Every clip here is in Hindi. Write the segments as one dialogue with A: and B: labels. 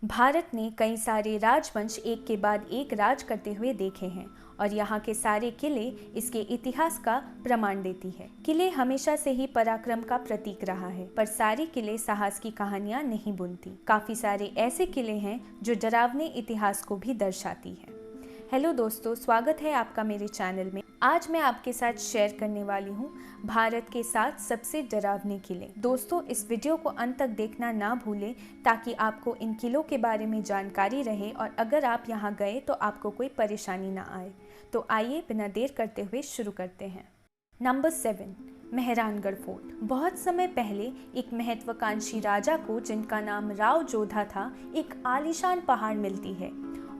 A: भारत ने कई सारे राजवंश एक के बाद एक राज करते हुए देखे हैं और यहाँ के सारे किले इसके इतिहास का प्रमाण देती है। किले हमेशा से ही पराक्रम का प्रतीक रहा है, पर सारे किले साहस की कहानियां नहीं बुनती। काफी सारे ऐसे किले हैं जो डरावने इतिहास को भी दर्शाती है। हेलो दोस्तों, स्वागत है आपका मेरे चैनल में। आज मैं आपके साथ शेयर करने वाली हूँ भारत के 7 सबसे डरावने किले। दोस्तों, इस वीडियो को अंत तक देखना ना भूलें ताकि आपको इन किलों के बारे में जानकारी रहे और अगर आप यहाँ गए तो आपको कोई परेशानी ना आए। तो आइए बिना देर करते हुए शुरू करते हैं। Number 7, Mehrangarh fort. बहुत समय पहले एक महत्वाकांक्षी राजा को, जिनका नाम राव जोधा था, एक आलीशान पहाड़ मिलती है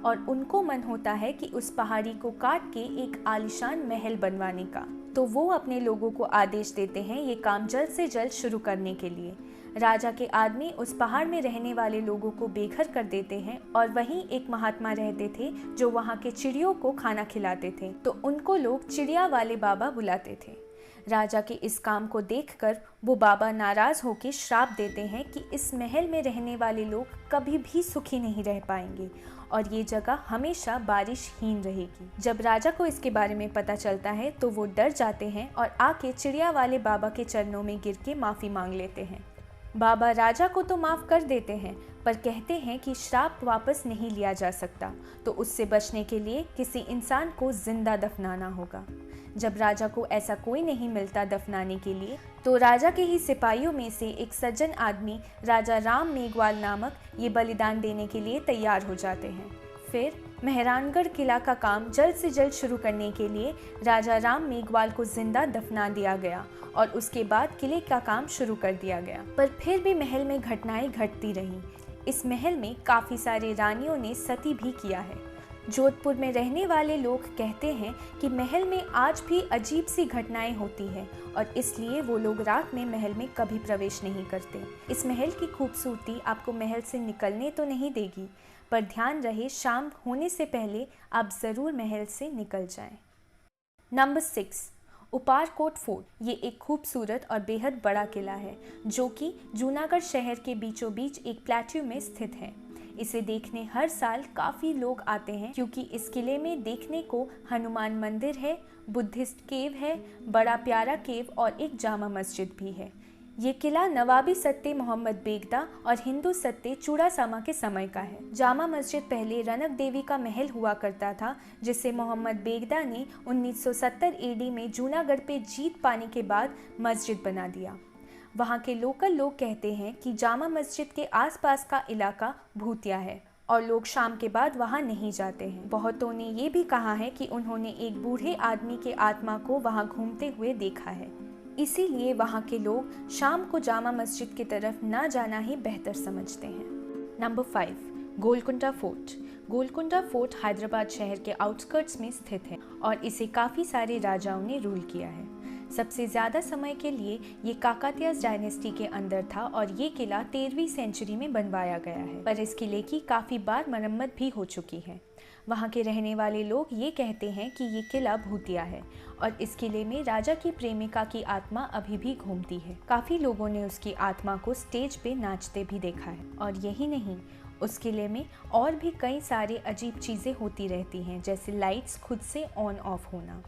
A: और उनको मन होता है कि उस पहाड़ी को काट के एक आलीशान महल बनवाने का। तो वो अपने लोगों को आदेश देते हैं ये काम जल्द से जल्द शुरू करने के लिए। राजा के आदमी उस पहाड़ में रहने वाले लोगों को बेघर कर देते हैं और वहीं एक महात्मा रहते थे जो वहाँ के चिड़ियों को खाना खिलाते थे, तो उनको लोग चिड़िया वाले बाबा बुलाते थे। राजा के इस काम को देखकर वो बाबा नाराज होकर श्राप देते हैं कि इस महल में रहने वाले लोग कभी भी सुखी नहीं रह पाएंगे और ये जगह हमेशा बारिशहीन रहेगी। जब राजा को इसके बारे में पता चलता है तो वो डर जाते हैं और आके चिड़िया वाले बाबा के चरणों में गिर के माफ़ी मांग लेते हैं। बाबा राजा को तो माफ़ कर देते हैं, पर कहते हैं कि श्राप वापस नहीं लिया जा सकता, तो उससे बचने के लिए किसी इंसान को जिंदा दफनाना होगा। जब राजा को ऐसा कोई नहीं मिलता दफनाने के लिए, तो राजा के ही सिपाहियों में से एक सज्जन आदमी राजा राम मेघवाल नामक ये बलिदान देने के लिए तैयार हो जाते हैं। फिर मेहरानगढ़ किला का काम जल्द से जल्द शुरू करने के लिए राजा राम मेघवाल को जिंदा दफना दिया गया और उसके बाद किले का काम शुरू कर दिया गया। पर फिर भी महल में घटनाएं घटती रहीं। इस महल में काफ़ी सारे रानियों ने सती भी किया है। जोधपुर में रहने वाले लोग कहते हैं कि महल में आज भी अजीब सी घटनाएं होती हैं और इसलिए वो लोग रात में महल में कभी प्रवेश नहीं करते। इस महल की खूबसूरती आपको महल से निकलने तो नहीं देगी, पर ध्यान रहे शाम होने से पहले आप ज़रूर महल से निकल जाएं। Number 6, Uparkot fort. ये एक खूबसूरत और बेहद बड़ा किला है जो कि जूनागढ़ शहर के बीचों बीच एक प्लेट्यू में स्थित है। इसे देखने हर साल काफ़ी लोग आते हैं क्योंकि इस किले में देखने को हनुमान मंदिर है, बुद्धिस्ट केव है, बड़ा प्यारा केव और एक जामा मस्जिद भी है। ये किला नवाबी सत्ते मोहम्मद बेगदा और हिंदू सत्ते चूड़ासामा के समय का है। जामा मस्जिद पहले रनक देवी का महल हुआ करता था, जिसे मोहम्मद बेगदा ने 1970 एडी में जूनागढ़ पे जीत पाने के बाद मस्जिद बना दिया। वहाँ के लोकल लोग कहते हैं कि जामा मस्जिद के आसपास का इलाका भूतिया है और लोग शाम के बाद वहाँ नहीं जाते हैं। बहुतों ने ये भी कहा है कि उन्होंने एक बूढ़े आदमी के आत्मा को वहाँ घूमते हुए देखा है, इसीलिए वहाँ के लोग शाम को जामा मस्जिद की तरफ ना जाना ही बेहतर समझते हैं। Number 5, Golconda fort. Golconda fort Hyderabad शहर के आउटस्कर्ट्स में स्थित है और इसे काफ़ी सारे राजाओं ने रूल किया है। सबसे ज़्यादा समय के लिए ये काकातियास डायनेस्टी के अंदर था और ये किला 13वीं सेंचुरी में बनवाया गया है, पर इस किले की काफ़ी बार मरम्मत भी हो चुकी है। वहाँ के रहने वाले लोग ये कहते हैं कि ये किला भूतिया है और इस किले में राजा की प्रेमिका की आत्मा अभी भी घूमती है। काफ़ी लोगों ने उसकी आत्मा को स्टेज पे नाचते भी देखा है। और यही नहीं, उस किले में और भी कई सारे अजीब चीज़ें होती रहती हैं, जैसे लाइट्स खुद से ऑन ऑफ होना।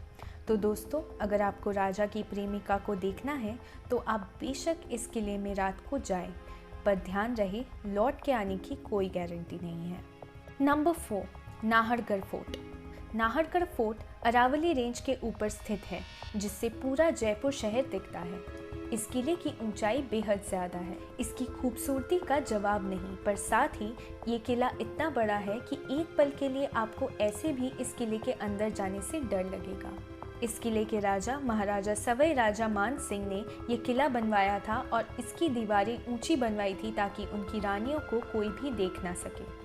A: तो दोस्तों, अगर आपको राजा की प्रेमिका को देखना है तो आप बेशक इस किले में रात को जाएं, पर ध्यान रहे लौट के आने की कोई गारंटी नहीं है। Number 4, Nahargarh fort. Nahargarh fort Aravalli range के ऊपर स्थित है, जिससे पूरा जयपुर शहर दिखता है। इस किले की ऊंचाई बेहद ज़्यादा है। इसकी खूबसूरती का जवाब नहीं, पर साथ ही ये किला इतना बड़ा है कि एक पल के लिए आपको ऐसे भी इस किले के अंदर जाने से डर लगेगा। इस किले के राजा महाराजा सवाई राजा मान सिंह ने ये किला बनवाया था और इसकी दीवारें ऊंची बनवाई थी ताकि उनकी रानियों को कोई भी देख ना सके।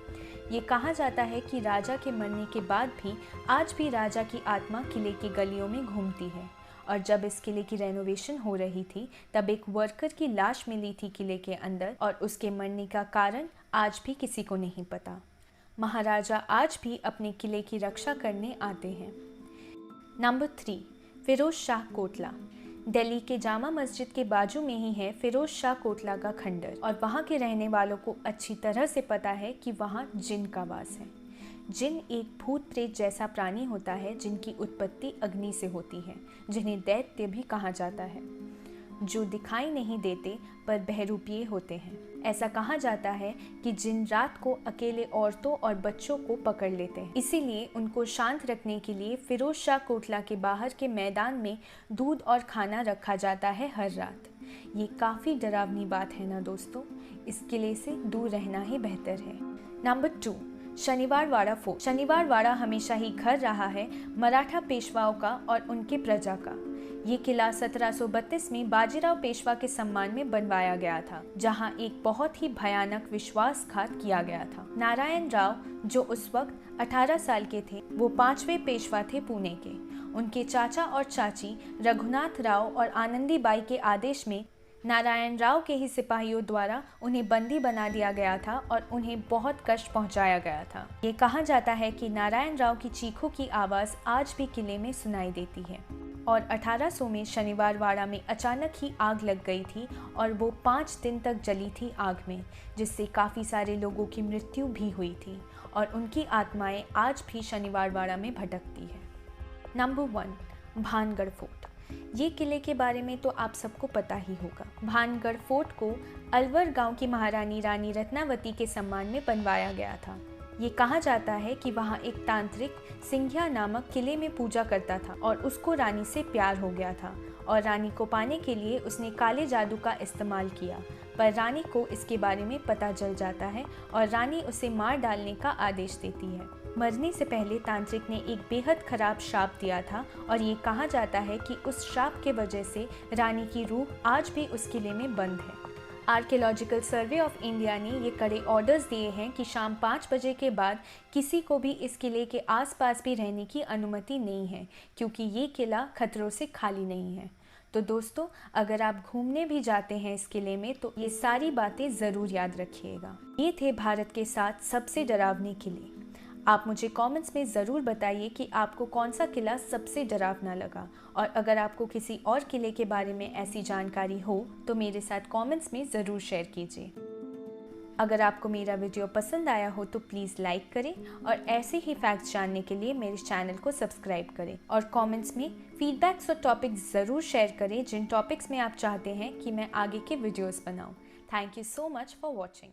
A: ये कहा जाता है कि राजा के मरने के बाद भी आज भी राजा की आत्मा किले की गलियों में घूमती है। और जब इस किले की रेनोवेशन हो रही थी तब एक वर्कर की लाश मिली थी किले के अंदर और उसके मरने का कारण आज भी किसी को नहीं पता। महाराजा आज भी अपने किले की रक्षा करने आते हैं। नंबर 3, फिरोज शाह कोटला। दिल्ली के जामा मस्जिद के बाजू में ही है फिरोज शाह कोटला का खंडर और वहाँ के रहने वालों को अच्छी तरह से पता है कि वहाँ जिन का वास है। जिन एक भूत प्रेत जैसा प्राणी होता है जिनकी उत्पत्ति अग्नि से होती है, जिन्हें दैत्य भी कहा जाता है, जो दिखाई नहीं देते पर बहरूपिये होते हैं। ऐसा कहा जाता है कि जिन रात को अकेले औरतों और बच्चों को पकड़ लेते हैं, इसीलिए उनको शांत रखने के लिए फिरोज शाह कोटला के बाहर के मैदान में दूध और खाना रखा जाता है हर रात। ये काफ़ी डरावनी बात है ना दोस्तों, इस किले से दूर रहना ही बेहतर है। नंबर 2, शनिवार वाड़ा फोर्ट। शनिवार वाड़ा हमेशा ही घर रहा है मराठा पेशवाओं का और उनके प्रजा का। ये किला 1732 में बाजीराव पेशवा के सम्मान में बनवाया गया था, जहां एक बहुत ही भयानक विश्वासघात किया गया था। नारायण राव, जो उस वक्त 18 साल के थे, वो 5वें पेशवा थे पुणे के। उनके चाचा और चाची रघुनाथ राव और आनंदी बाई के आदेश में नारायण राव के ही सिपाहियों द्वारा उन्हें बंदी बना दिया गया था और उन्हें बहुत कष्ट पहुंचाया गया था। ये कहा जाता है कि नारायण राव की चीखों की आवाज़ आज भी किले में सुनाई देती है। और 1800 में शनिवार वाड़ा में अचानक ही आग लग गई थी और वो 5 दिन तक जली थी आग में, जिससे काफ़ी सारे लोगों की मृत्यु भी हुई थी और उनकी आत्माएं आज भी शनिवार वाड़ा में भटकती है। Number 1, Bhangarh fort. ये किले के बारे में तो आप सबको पता ही होगा। भानगढ़ फोर्ट को अलवर गांव की महारानी रानी रत्नावती के सम्मान में बनवाया गया था। ये कहा जाता है कि वहाँ एक तांत्रिक सिंघिया नामक किले में पूजा करता था और उसको रानी से प्यार हो गया था और रानी को पाने के लिए उसने काले जादू का इस्तेमाल किया, पर रानी को इसके बारे में पता चल जाता है और रानी उसे मार डालने का आदेश देती है। मरने से पहले तांत्रिक ने एक बेहद खराब श्राप दिया था और ये कहा जाता है कि उस श्राप के वजह से रानी की रूह आज भी उस किले में बंद है। आर्कियोलॉजिकल सर्वे ऑफ इंडिया ने ये कड़े ऑर्डर्स दिए हैं कि शाम 5 बजे के बाद किसी को भी इस किले के आसपास भी रहने की अनुमति नहीं है, क्योंकि ये किला खतरों से खाली नहीं है। तो दोस्तों, अगर आप घूमने भी जाते हैं इस किले में तो ये सारी बातें ज़रूर याद रखिएगा। ये थे भारत के 7 सबसे डरावने किले। आप मुझे कमेंट्स में ज़रूर बताइए कि आपको कौन सा किला सबसे डरावना लगा, और अगर आपको किसी और किले के बारे में ऐसी जानकारी हो तो मेरे साथ कमेंट्स में ज़रूर शेयर कीजिए। अगर आपको मेरा वीडियो पसंद आया हो तो प्लीज़ लाइक करें और ऐसे ही फैक्ट्स जानने के लिए मेरे चैनल को सब्सक्राइब करें और कमेंट्स में फीडबैक्स और टॉपिक्स ज़रूर शेयर करें जिन टॉपिक्स में आप चाहते हैं कि मैं आगे के वीडियोज़ बनाऊँ। Thank you so much for watching.